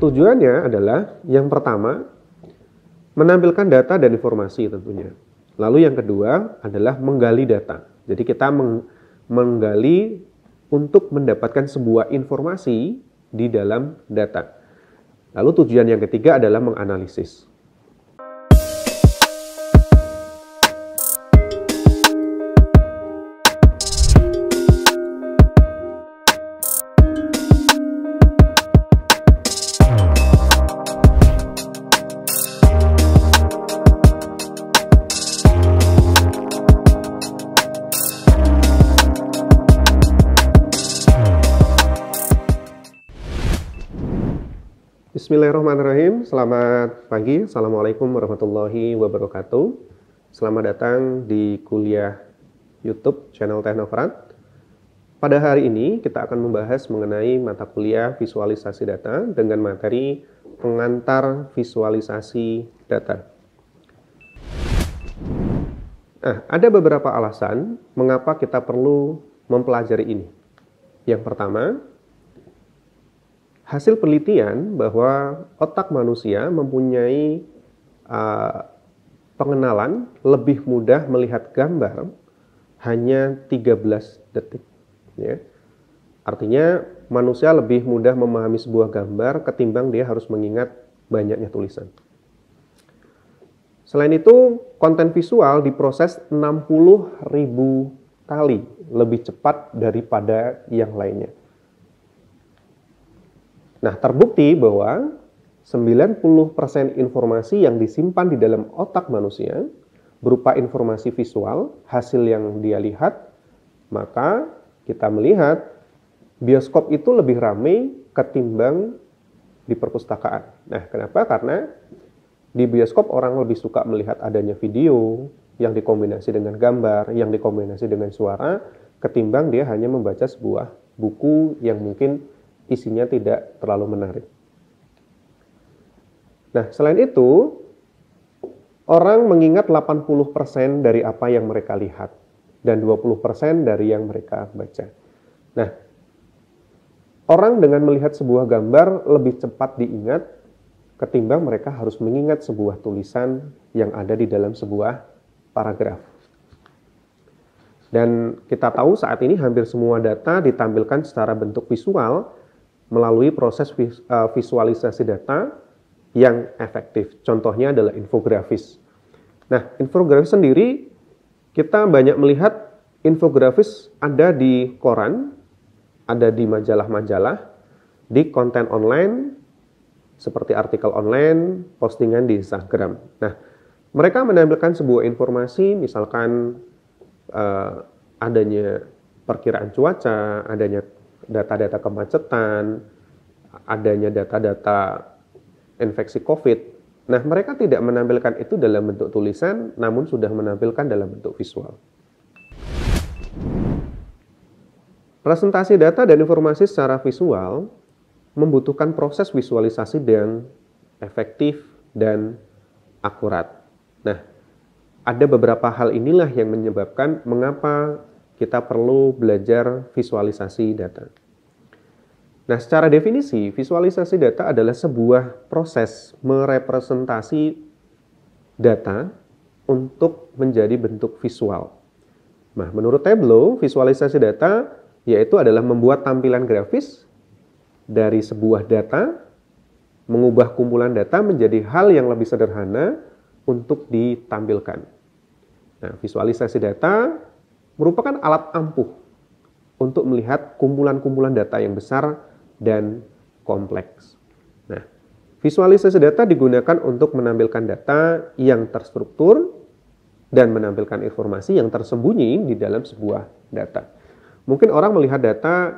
tujuannya adalah yang pertama, menampilkan data dan informasi tentunya. Lalu yang kedua adalah menggali data. Jadi kita menggali untuk mendapatkan sebuah informasi di dalam data. Lalu tujuan yang ketiga adalah menganalisis. Bismillahirrahmanirrahim. Selamat pagi. Assalamualaikum warahmatullahi wabarakatuh. Selamat datang di kuliah YouTube channel Teknokrat. Pada hari ini kita akan membahas mengenai mata kuliah visualisasi data dengan materi pengantar visualisasi data. Nah, ada beberapa alasan mengapa kita perlu mempelajari ini. Yang pertama, hasil penelitian bahwa otak manusia mempunyai pengenalan lebih mudah melihat gambar hanya 13 detik. Ya. Artinya manusia lebih mudah memahami sebuah gambar ketimbang dia harus mengingat banyaknya tulisan. Selain itu, konten visual diproses 60.000 kali lebih cepat daripada yang lainnya. Nah, terbukti bahwa 90% informasi yang disimpan di dalam otak manusia berupa informasi visual, hasil yang dia lihat, maka kita melihat bioskop itu lebih ramai ketimbang di perpustakaan. Nah, kenapa? Karena di bioskop orang lebih suka melihat adanya video yang dikombinasi dengan gambar, yang dikombinasi dengan suara, ketimbang dia hanya membaca sebuah buku yang mungkin isinya tidak terlalu menarik. Nah, selain itu, orang mengingat 80% dari apa yang mereka lihat dan 20% dari yang mereka baca. Nah, orang dengan melihat sebuah gambar lebih cepat diingat ketimbang mereka harus mengingat sebuah tulisan yang ada di dalam sebuah paragraf. Dan kita tahu saat ini hampir semua data ditampilkan secara bentuk visual melalui proses visualisasi data yang efektif. Contohnya adalah infografis. Nah, infografis sendiri, kita banyak melihat infografis ada di koran, ada di majalah-majalah, di konten online, seperti artikel online, postingan di Instagram. Nah, mereka menampilkan sebuah informasi, misalkan adanya perkiraan cuaca, adanya data-data kemacetan, adanya data-data infeksi COVID. Nah, mereka tidak menampilkan itu dalam bentuk tulisan, namun sudah menampilkan dalam bentuk visual. Presentasi data dan informasi secara visual membutuhkan proses visualisasi yang efektif dan akurat. Nah, ada beberapa hal inilah yang menyebabkan mengapa kita perlu belajar visualisasi data. Nah, secara definisi, visualisasi data adalah sebuah proses merepresentasi data untuk menjadi bentuk visual. Nah, menurut Tableau, visualisasi data yaitu adalah membuat tampilan grafis dari sebuah data, mengubah kumpulan data menjadi hal yang lebih sederhana untuk ditampilkan. Nah, visualisasi data merupakan alat ampuh untuk melihat kumpulan-kumpulan data yang besar dan kompleks. Nah, visualisasi data digunakan untuk menampilkan data yang terstruktur dan menampilkan informasi yang tersembunyi di dalam sebuah data. Mungkin orang melihat data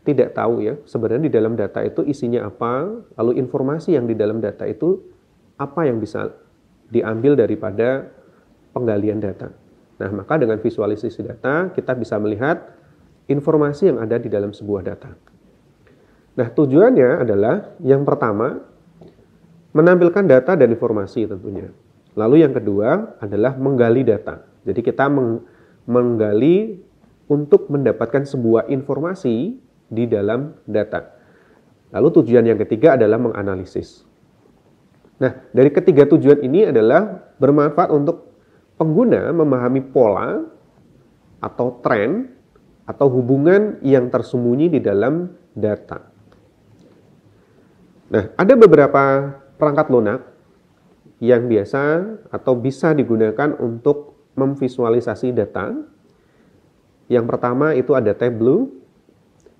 tidak tahu ya, sebenarnya di dalam data itu isinya apa, lalu informasi yang di dalam data itu apa yang bisa diambil daripada penggalian data. Nah, maka dengan visualisasi data, kita bisa melihat informasi yang ada di dalam sebuah data. Nah, tujuannya adalah yang pertama, menampilkan data dan informasi tentunya. Lalu yang kedua adalah menggali data. Jadi kita menggali untuk mendapatkan sebuah informasi di dalam data. Lalu tujuan yang ketiga adalah menganalisis. Nah, dari ketiga tujuan ini adalah bermanfaat untuk pengguna memahami pola atau tren atau hubungan yang tersembunyi di dalam data. Nah, ada beberapa perangkat lunak yang biasa atau bisa digunakan untuk memvisualisasi data. Yang pertama itu ada Tableau,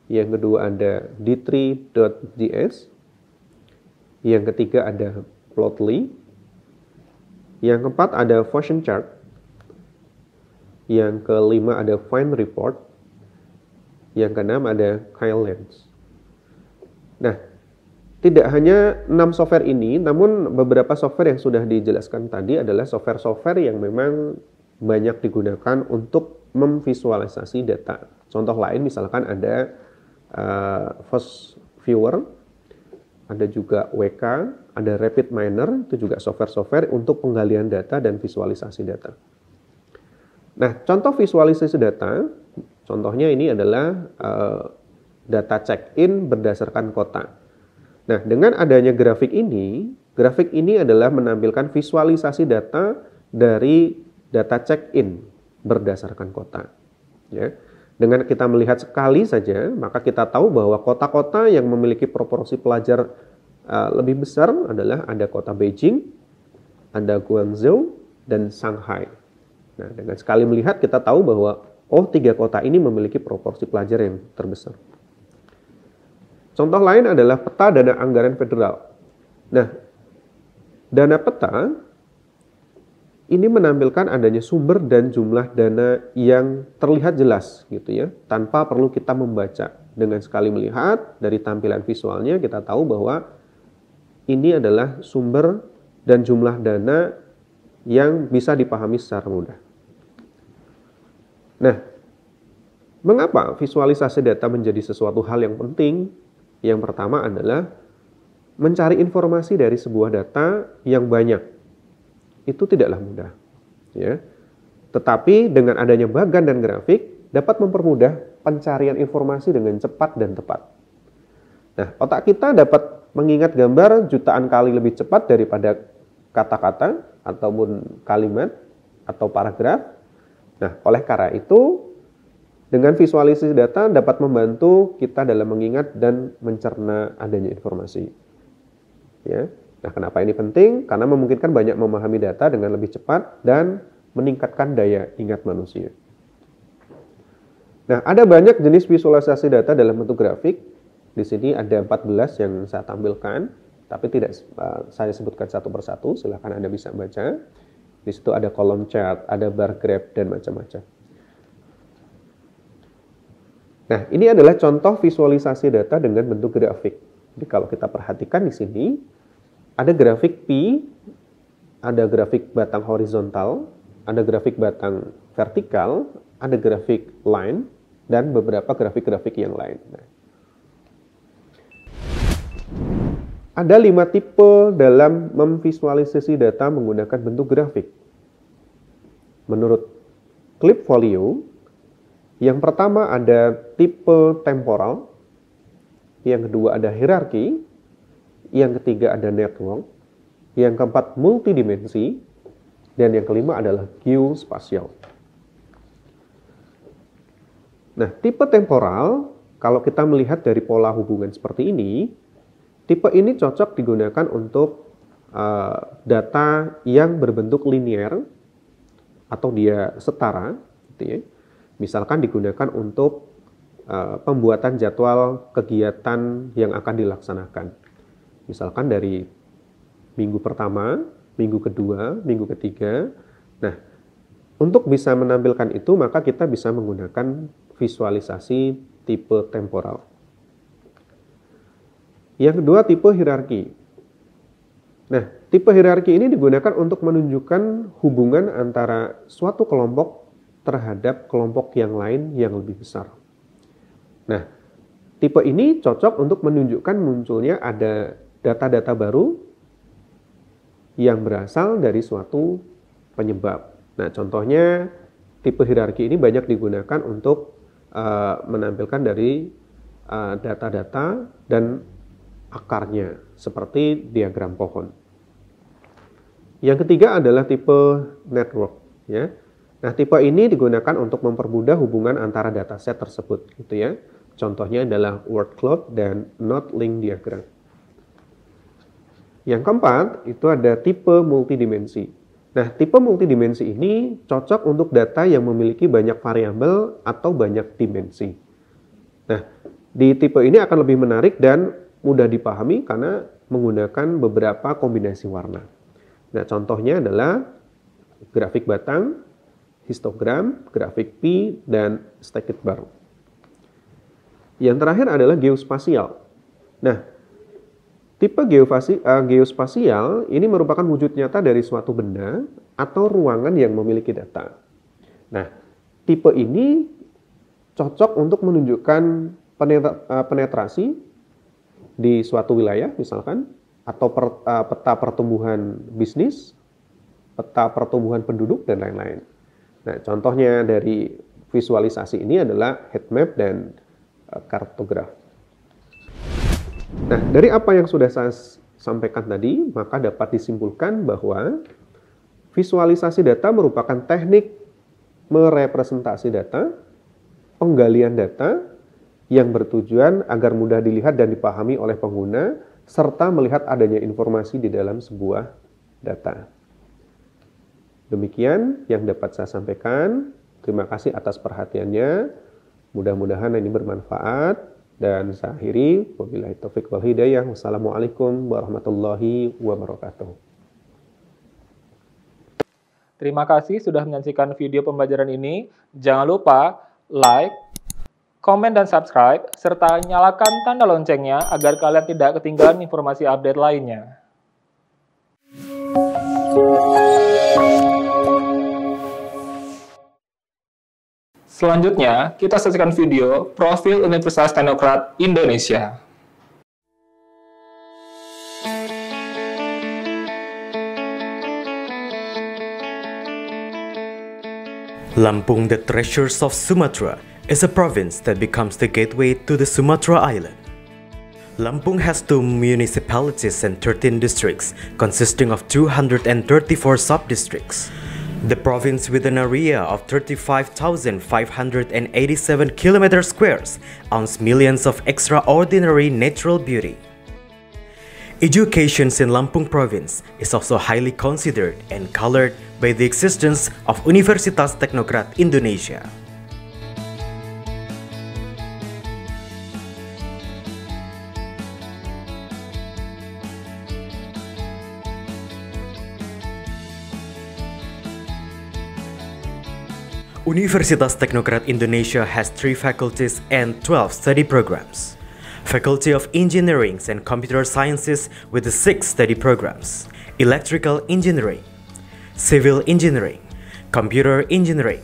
yang kedua ada d3.js, yang ketiga ada Plotly, yang keempat ada Fusion Chart, yang kelima ada Find Report, yang keenam ada Kylens. Nah, tidak hanya 6 software ini, namun beberapa software yang sudah dijelaskan tadi adalah software-software yang memang banyak digunakan untuk memvisualisasi data. Contoh lain misalkan ada First Viewer, ada juga WK, ada RapidMiner, itu juga software-software untuk penggalian data dan visualisasi data. Nah, contoh visualisasi data, contohnya ini adalah data check-in berdasarkan kota. Nah, dengan adanya grafik ini adalah menampilkan visualisasi data dari data check-in berdasarkan kota. Ya. Dengan kita melihat sekali saja, maka kita tahu bahwa kota-kota yang memiliki proporsi pelajar lebih besar adalah ada kota Beijing, ada Guangzhou, dan Shanghai. Nah, dengan sekali melihat kita tahu bahwa 3 kota ini memiliki proporsi pelajar yang terbesar. Contoh lain adalah peta dana anggaran federal. Nah, dana peta ini menampilkan adanya sumber dan jumlah dana yang terlihat jelas gitu ya, tanpa perlu kita membaca. Dengan sekali melihat dari tampilan visualnya kita tahu bahwa ini adalah sumber dan jumlah dana yang bisa dipahami secara mudah. Nah, mengapa visualisasi data menjadi sesuatu hal yang penting? Yang pertama adalah mencari informasi dari sebuah data yang banyak. Itu tidaklah mudah, ya. Tetapi dengan adanya bagan dan grafik dapat mempermudah pencarian informasi dengan cepat dan tepat. Nah, otak kita dapat mengingat gambar jutaan kali lebih cepat daripada kata-kata ataupun kalimat atau paragraf. Nah, oleh karena itu dengan visualisasi data dapat membantu kita dalam mengingat dan mencerna adanya informasi. Ya. Nah, kenapa ini penting? Karena memungkinkan banyak memahami data dengan lebih cepat dan meningkatkan daya ingat manusia. Nah, ada banyak jenis visualisasi data dalam bentuk grafik. Di sini ada 14 yang saya tampilkan, tapi tidak saya sebutkan satu persatu, silakan Anda bisa baca. Di situ ada kolom chart, ada bar graph, dan macam-macam. Nah, ini adalah contoh visualisasi data dengan bentuk grafik. Jadi kalau kita perhatikan di sini, ada grafik P, ada grafik batang horizontal, ada grafik batang vertikal, ada grafik line, dan beberapa grafik-grafik yang lain. Nah, ada 5 tipe dalam memvisualisasi data menggunakan bentuk grafik. Menurut Klipfolio, yang pertama ada tipe temporal, yang kedua ada hierarki, yang ketiga ada network, yang keempat multidimensi, dan yang kelima adalah geospasial. Nah, tipe temporal, kalau kita melihat dari pola hubungan seperti ini, tipe ini cocok digunakan untuk data yang berbentuk linear atau dia setara, gitu ya. Misalkan digunakan untuk pembuatan jadwal kegiatan yang akan dilaksanakan. Misalkan dari minggu pertama, minggu kedua, minggu ketiga. Nah, untuk bisa menampilkan itu, maka kita bisa menggunakan visualisasi tipe temporal. Yang kedua, tipe hierarki. Nah, tipe hierarki ini digunakan untuk menunjukkan hubungan antara suatu kelompok terhadap kelompok yang lain yang lebih besar. Nah, tipe ini cocok untuk menunjukkan munculnya ada data-data baru yang berasal dari suatu penyebab. Nah, contohnya tipe hierarki ini banyak digunakan untuk menampilkan dari data-data dan akarnya, seperti diagram pohon. Yang ketiga adalah tipe network, ya. Nah, tipe ini digunakan untuk mempermudah hubungan antara dataset tersebut, gitu ya. Contohnya adalah word cloud dan node link diagram. Yang keempat, itu ada tipe multidimensi. Nah, tipe multidimensi ini cocok untuk data yang memiliki banyak variabel atau banyak dimensi. Nah, di tipe ini akan lebih menarik dan mudah dipahami karena menggunakan beberapa kombinasi warna. Nah, contohnya adalah grafik batang, histogram, grafik pi, dan stacked bar. Yang terakhir adalah geospasial. Nah, tipe geospasial ini merupakan wujud nyata dari suatu benda atau ruangan yang memiliki data. Nah, tipe ini cocok untuk menunjukkan penetrasi di suatu wilayah misalkan, atau peta pertumbuhan bisnis, peta pertumbuhan penduduk, dan lain-lain. Nah, contohnya dari visualisasi ini adalah heat map dan kartograf. Nah, dari apa yang sudah saya sampaikan tadi, maka dapat disimpulkan bahwa visualisasi data merupakan teknik merepresentasi data, penggalian data yang bertujuan agar mudah dilihat dan dipahami oleh pengguna, serta melihat adanya informasi di dalam sebuah data. Demikian yang dapat saya sampaikan. Terima kasih atas perhatiannya. Mudah-mudahan ini bermanfaat. Dan saya akhiri. Wabillahi taufiq wal hidayah. Wassalamualaikum warahmatullahi wabarakatuh. Terima kasih sudah menyaksikan video pembelajaran ini. Jangan lupa like, komen dan subscribe, serta nyalakan tanda loncengnya agar kalian tidak ketinggalan informasi update lainnya. Selanjutnya, kita saksikan video Profil Universitas Teknokrat Indonesia. Lampung, the Treasures of Sumatra, is a province that becomes the gateway to the Sumatra Island. Lampung has 2 municipalities and 13 districts, consisting of 234 sub-districts. The province, with an area of 35,587 kilometer squares, owns millions of extraordinary natural beauty. Education in Lampung province is also highly considered and colored by the existence of Universitas Teknokrat Indonesia. Universitas Teknokrat Indonesia has 3 faculties and 12 study programs. Faculty of Engineering and Computer Sciences with the 6 study programs: Electrical Engineering, Civil Engineering, Computer Engineering,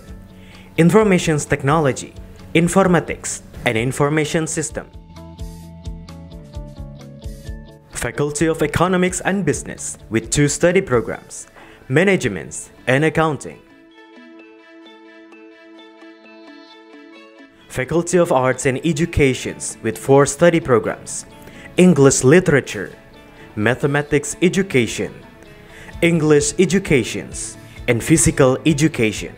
Information Technology, Informatics, and Information System. Faculty of Economics and Business with 2 study programs: Management and Accounting. Faculty of Arts and Educations with 4 study programs: English Literature, Mathematics Education, English Educations, and Physical Education.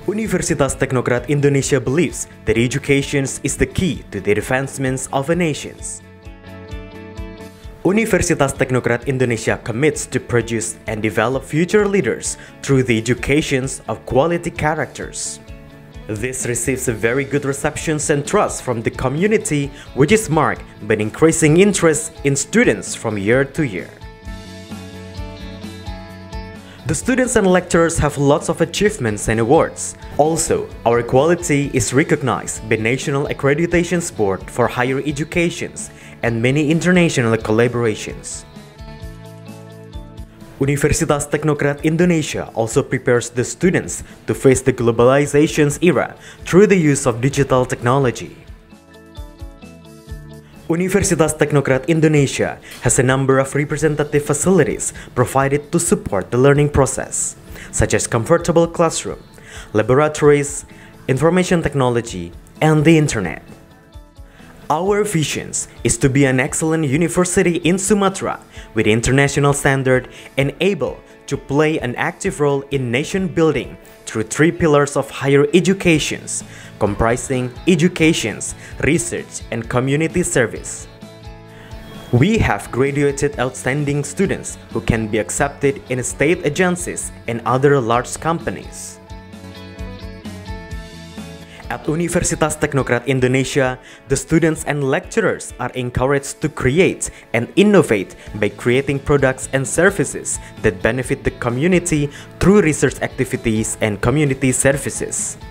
Universitas Teknokrat Indonesia believes that education is the key to the advancements of a nation. Universitas Teknokrat Indonesia commits to produce and develop future leaders through the education of quality characters. This receives a very good reception and trust from the community, which is marked by increasing interest in students from year to year. The students and lecturers have lots of achievements and awards. Also, our quality is recognized by National Accreditation Board for Higher Education and many international collaborations. Universitas Teknokrat Indonesia also prepares the students to face the globalization's era through the use of digital technology. Universitas Teknokrat Indonesia has a number of representative facilities provided to support the learning process, such as comfortable classroom, laboratories, information technology, and the internet. Our vision is to be an excellent university in Sumatra with international standard and able to play an active role in nation building through 3 pillars of higher education, comprising education, research, and community service. We have graduated outstanding students who can be accepted in state agencies and other large companies. At Universitas Teknokrat Indonesia, the students and lecturers are encouraged to create and innovate by creating products and services that benefit the community through research activities and community services.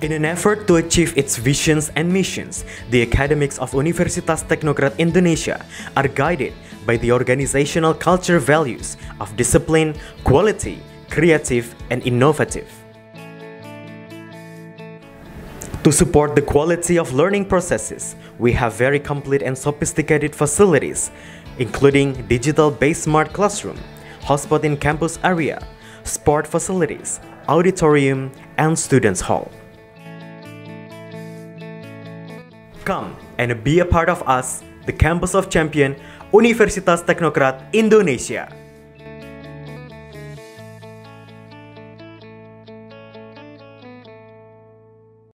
In an effort to achieve its visions and missions, the academics of Universitas Teknokrat Indonesia are guided by the organizational culture values of discipline, quality, creative, and innovative. To support the quality of learning processes, we have very complete and sophisticated facilities, including digital-based smart classroom, hotspot in campus area, sport facilities, auditorium, and students' hall. Come and be a part of us, the Campus of Champion, Universitas Teknokrat Indonesia.